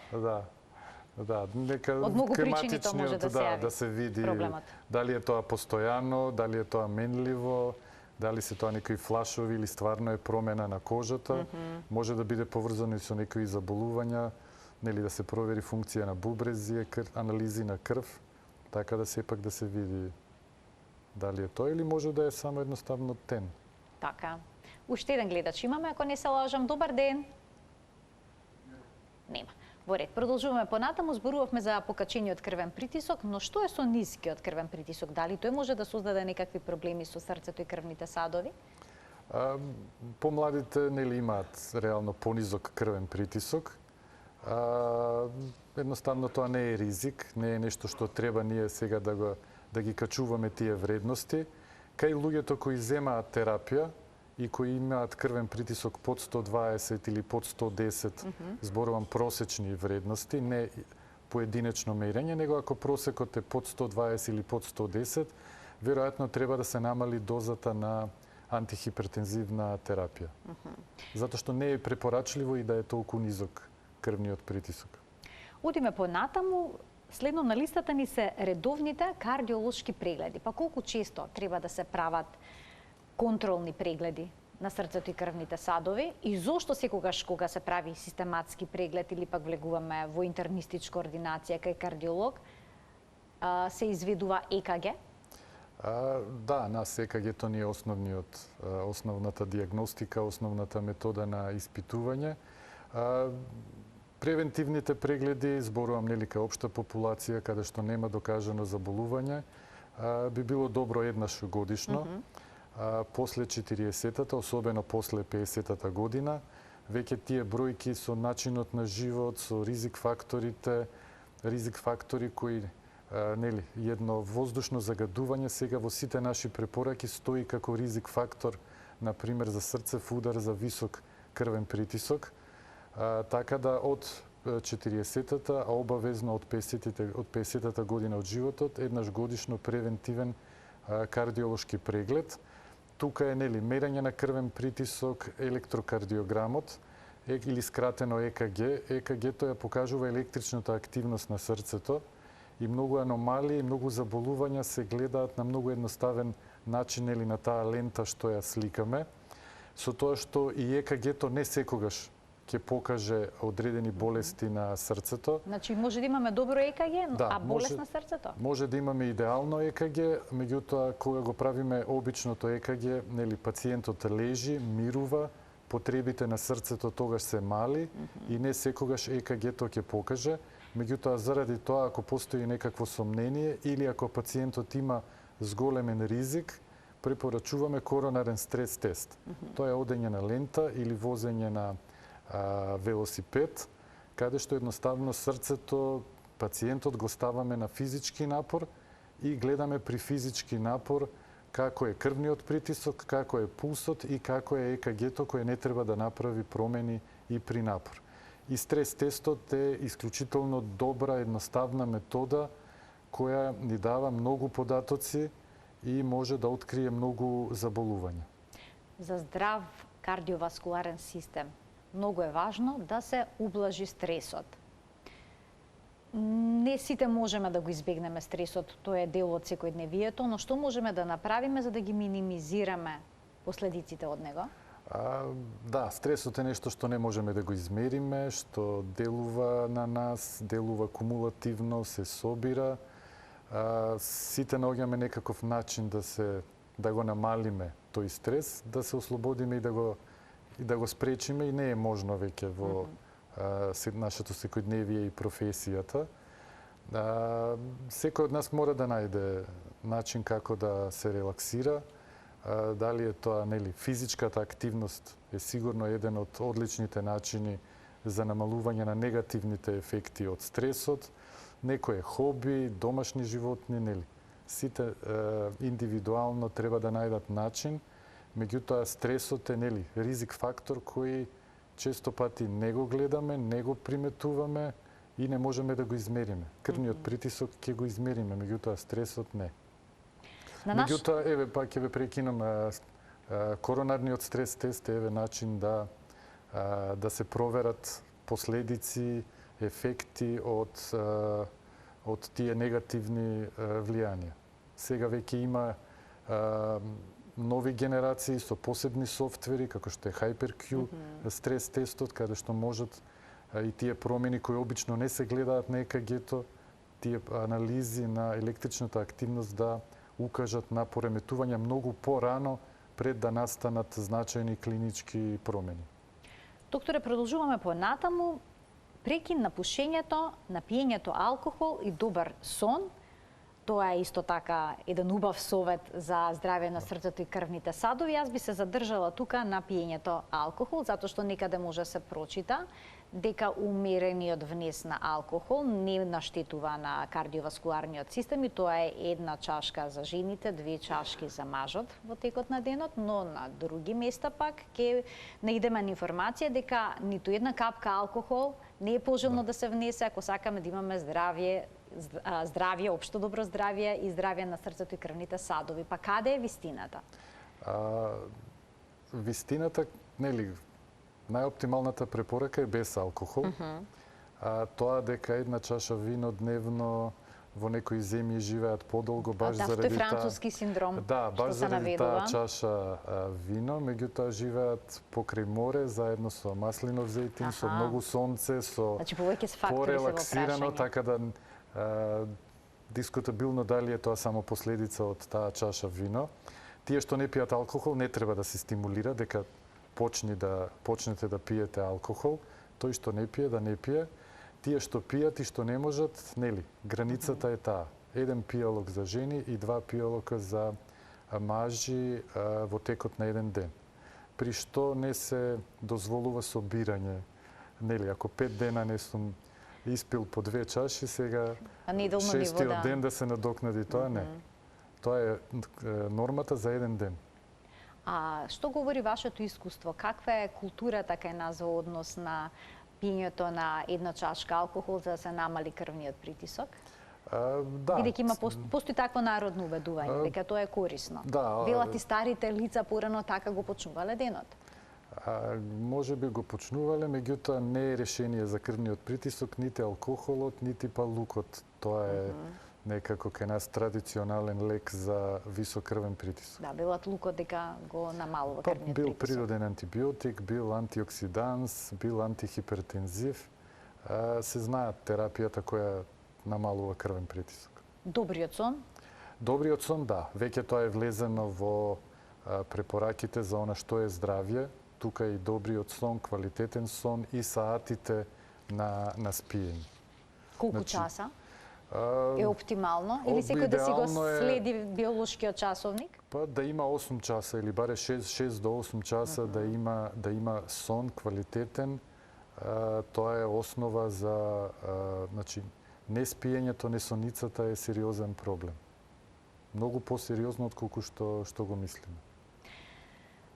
Да, нека од многу причини тоа може да се јави да се види проблемот. Дали е тоа постојано, дали е тоа менливо, дали се тоа некои флашови или стварно е промена на кожата. Може да биде поврзано и со некои заболувања, нели да се провери функција на бубрези, анализи на крв, така да сепак да се види дали е тоа или може да е само едноставно тен. Така. Уште еден гледач имаме, ако не се лажам. Добар ден. Нема. Во ред, продолжуваме понатаму, зборувавме за покачениот крвен притисок, но што е со нискиот крвен притисок? Дали тој може да создаде некакви проблеми со срцето и крвните садови? Помладите нели имаат реално понизок крвен притисок. Едноставно тоа не е ризик, не е нешто што треба ние сега да ги качуваме тие вредности. Кај луѓето кои земаат терапија и кои имаат крвен притисок под 120 или под 110, зборувам просечни вредности, не поединечно мерење, него ако просекот е под 120 или под 110, веројатно треба да се намали дозата на антихипертензивна терапија. Затоа што не е препорачливо и да е толку низок крвниот притисок. Одиме понатаму. Следно на листата ни се редовните кардиолошки прегледи. Па колку често треба да се прават контролни прегледи на срцето и крвните садови и зошто секогаш кога се прави систематски преглед или пак влегуваме во интернистичка ординација кај кардиолог, се изведува ЕКГ? Да, нас ЕКГ-то ни е основната диагностика, основната метода на испитување. Превентивните прегледи, зборувам нели кај општа популација, каде што нема докажано заболување, би било добро еднаш годишно. После 40-та, особено после 50-та година, веќе тие бројки со начинот на живот, со ризик фактори кои нели едно воздушно загадување сега во сите наши препораки стои како ризик фактор, на пример за срцев удар, за висок крвен притисок. Така да од 40-та, а обавезно од 50-та година од животот, еднаш годишно превентивен кардиолошки преглед. Тука е нели мерење на крвен притисок, електрокардиограмот или скратено ЕКГ. ЕКГ-то ја покажува електричната активност на срцето и многу аномалии, многу заболувања се гледаат на многу едноставен начин или на таа лента што ја сликаме. Со тоа што и ЕКГ-то не секогаш ќе покаже одредени болести на срцето. Значи може да имаме добро ЕКГ, да, а болест на срцето? Може да имаме идеално ЕКГ, меѓутоа кога го правиме обичното ЕКГ, нели пациентот лежи, мирува, потребите на срцето тогаш се мали и не секогаш ЕКГ-то ќе покаже. Меѓутоа заради тоа ако постои некакво сомнение или ако пациентот има зголемен ризик, препорачуваме коронарен стрес тест. Тоа е одење на лента или возење на велосипед, каде што едноставно срцето, пациентот го ставаме на физички напор и гледаме при физички напор како е крвниот притисок, како е пулсот и како е ЕКГ-то кој не треба да направи промени и при напор. И стрес тестот е исклучително добра, едноставна метода која ни дава многу податоци и може да открие многу заболувања. За здрав кардиоваскуларен систем многу е важно да се ублажи стресот. Не сите можеме да го избегнеме стресот, тоа е дел од секојдневието, но што можеме да направиме за да ги минимизираме последиците од него? Да, стресот е нешто што не можеме да го измериме, што делува на нас, делува кумулативно, се собира. Сите наоѓаме некаков начин да го намалиме тој стрес, да се ослободиме и да го спречиме и не е можно веќе во нашето секојдневие и професијата. Секој од нас мора да најде начин како да се релаксира. Дали е тоа нели физичката активност е сигурно еден од одличните начини за намалување на негативните ефекти од стресот. Некој е хоби, домашни животни, нели. Сите индивидуално треба да најдат начин. Меѓутоа стресот е нели ризик фактор кој често пати не го гледаме, не го приметуваме и не можеме да го измериме. Крвниот притисок ќе го измериме, меѓутоа стресот не. Меѓутоа, еве пак ќе ве прекинам, коронарниот стрес тест е начин да се проверат последици, ефекти од тие негативни влијанија. Сега веќе има нови генерации со посебни софтвери, како што е HyperQ стрес тестот, каде што можат и тие промени кои обично не се гледаат на ЕКГ-то, тие анализи на електричната активност да укажат на пореметувања многу порано пред да настанат значајни клинички промени. Докторе, продолжуваме понатаму. Прекин на пушењето, на пиењето алкохол и добар сон. Тоа е исто така еден убав совет за здравје на срцето и крвните садови. Јас би се задржала тука на пиењето алкохол, затоа што некаде може да се прочита дека умерениот внес на алкохол не наштетува на кардиоваскуларниот систем и тоа е една чашка за жените, 2 чашки за мажот во текот на денот, но на други места пак ќе наидеме информација дека ниту една капка алкохол не е пожелно да се внесе ако сакаме да имаме здравје, општо добро здравје и здравје на срцето и крвните садови. Па каде е вистината? Вистината, нели, најоптималната препорака е без алкохол. Тоа дека една чаша вино дневно во некои земји живеат подолго баш Да, заради тој француски синдром, Да, баш што се заради таа наведува. чаша вино, меѓутоа живеат покрај море заедно со маслинов зејтин, со многу сонце, со Значи повеќе се фактори се во порелаксирано, прашање. така да дискутабилно дали е тоа само последица од таа чаша вино. Тие што не пијат алкохол не треба да се стимулира дека почнете да пиете алкохол. Тој што не пие да не пие. Тие што пијат и што не можат, нели, границата е таа. 1 пијалок за жени и 2 пијалока за мажи во текот на еден ден. При што не се дозволува собирање. Нели, ако 5 дена не сум испил по 2 чаши, сега шестиот ден да се надокнади тоа, не. Тоа е нормата за еден ден. А што говори вашето искуство? Каква е културата кај нас во однос на пиењето на една чашка алкохол за да се намали крвниот притисок? Да. Бидејќи постои такво народно убедување дека тоа е корисно. Да. Велат и старите лица порано така го почнувале денот. Може би го почнувале, меѓутоа не е решение за крвниот притисок, нити алкохолот, нити па лукот. Тоа е некако кај нас традиционален лек за висок крвен притисок. Да, велат лукот дека го намалува крвниот Бил притисок. природен антибиотик, бил антиоксиданс, бил антихипертензив. Се знаат терапијата која намалува крвен притисок. Добриот сон? Добриот сон, да. Веќе тоа е влезено во препораките за она што е здравје. Тука и добриот сон, квалитетен сон и саатите на спиење. Колку часа е оптимално? Или секој да си го следи биолошкиот часовник? Па да има 8 часа или баре 6 до 8 часа да има сон квалитетен. Тоа е основа за значи неспиењето, несоницата е сериозен проблем. Многу посериозно отколку што го мислиме.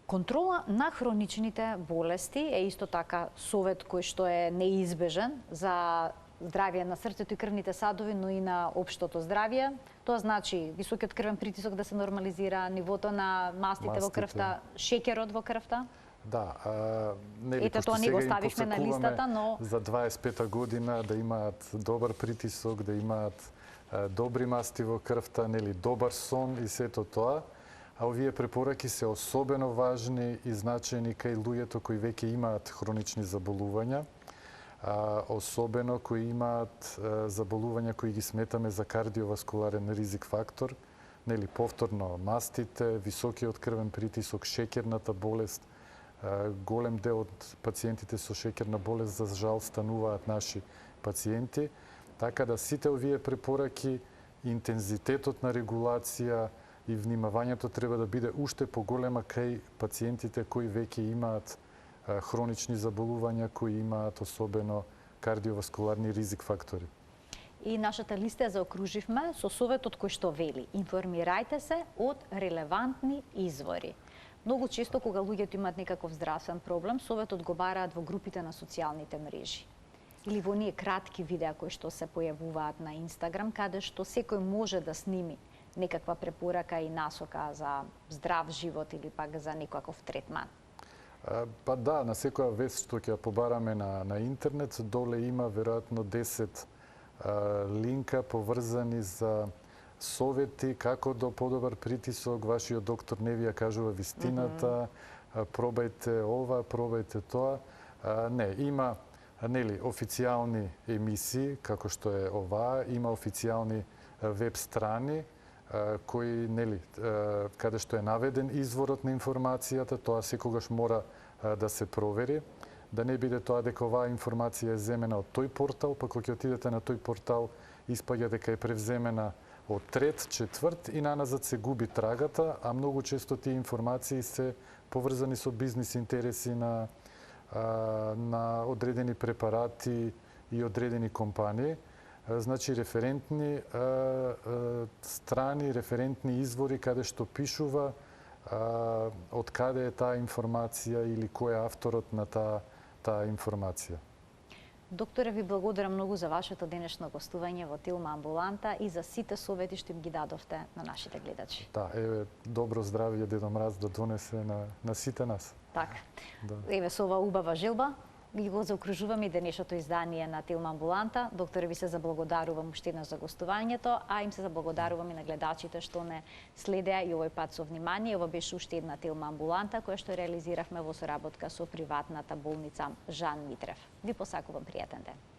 Контрола на хроничните болести е исто така совет кој што е неизбежен за здравје на срцето и крвните садови, но и на општото здравје. Тоа значи високиот крвен притисок да се нормализира, нивото на мастите во крвта, шеќерот во крвта. Да, нели Ете, тоа не го ставивме на листата, но за 25-та година да имаат добар притисок, да имаат добри масти во крвта, нели добар сон и сето тоа. А овие препораки се особено важни и значајни кај луѓето кои веќе имаат хронични заболувања, особено кои имаат заболувања кои ги сметаме за кардиоваскуларен ризик фактор, нели повторно мастите, високиот крвен притисок, шеќерната болест. Голем дел од пациентите со шеќерна болест за жал стануваат наши пациенти, така да сите овие препораки, интензитетот на регулација и внимавањето треба да биде уште поголема кај пациентите кои веќе имаат хронични заболувања, кои имаат особено кардиоваскуларни ризик фактори. И нашата листа заокруживме со советот кој што вели: информирајте се од релевантни извори. Многу често кога луѓето имаат некаков здравствен проблем, советот го бараат во групите на социјалните мрежи. Или во оние кратки видеа кои што се појавуваат на Инстаграм, каде што секој може да сними некаква препорака и насока за здрав живот или пак за некаков третман. Па да, на секоја вест што ќе ја побараме на интернет, доле има веројатно 10 линка поврзани за совети како до подобар притисок, вашиот доктор не ви ја кажува вистината, пробајте ова, пробајте тоа. Не, има нели официјални емисии како што е оваа, има официјални веб страни кои нели каде што е наведен изворот на информацијата, тоа секогаш мора да се провери, да не биде тоа дека оваа информација е земена од тој портал, па кога ќе отидете на тој портал испаѓа дека е превземена од трет, четврт и наназад се губи трагата, а многу често тие информации се поврзани со бизнис интереси на одредени препарати и одредени компании. Значи референтни страни, референтни извори каде што пишува од каде е таа информација или кој е авторот на таа информација. Докторе, ви благодарам многу за вашето денешно гостување во Тилма амбуланта и за сите совети што им ги дадовте на нашите гледачи. Да, еве добро здравје Дедо Мраз да донесе на сите нас. Така. Да. Еве со оваа убава желба ги го заокружуваме и денешното издание на Тилма Амбуланта. Докторе, ви се заблагодарувам уште еднаш за гостувањето, а им се заблагодарувам и на гледачите што не следеа и овој пат со внимание. Ова беше уште една Тилма Амбуланта која што реализиравме во соработка со приватната болница Жан Митрев. Ви посакувам пријатен ден.